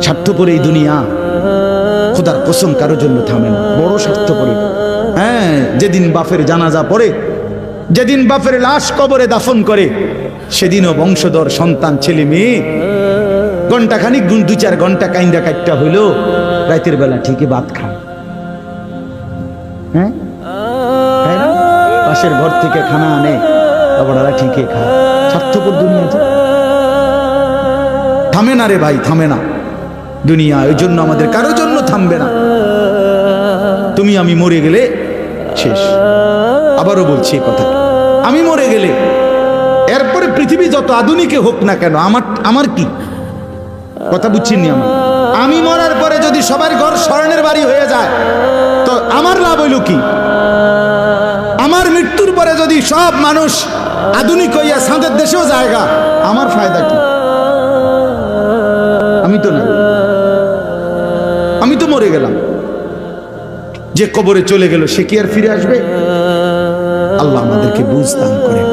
স্বার্থপর এই দুনিয়া, খোদার কসম কারোর জন্য থামে না, বড় স্বার্থপর। হ্যাঁ, যেদিন বাপের জানাজা পড়ে, যেদিন বাপের লাশ কবরে দাফন করে, সেদিনও বংশধর সন্তান ছেলে মেয়ে ঘন্টাখানিক 2-4 ঘন্টা কাইন্দা কাটটা হইল, রাতের বেলা ঠিকই ভাত খায়। হ্যাঁ, পাশের ঘর থেকে খানা আনে, বাবারা ঠিকই খায়। স্বার্থপর দুনিয়াতে থামে না রে ভাই, থামে না দুনিয়া। ওই জন্য আমাদের কারোর জন্য থামবে না। তুমি আমি মরে গেলে শেষ। আবারও বলছি এই কথা, আমি মরে গেলে এরপরে পৃথিবী যত আধুনিকে হোক না কেন, আমার কি কথা বুঝছিনি? আমি মরার পরে যদি সবার ঘর স্বর্ণের বাড়ি হয়ে যায় তো আমার লাভ হইল কি? আমার মৃত্যুর পরে যদি সব মানুষ আধুনিক হইয়া সাঁদের দেশেও জায়গা, আমার ফায়দা কি? আমি তো না, আমি তো মরে গেলাম। যে কবরে চলে গেল সে কি আর ফিরে আসবে? আল্লাহ আমাদেরকে বুঝ দান করেন।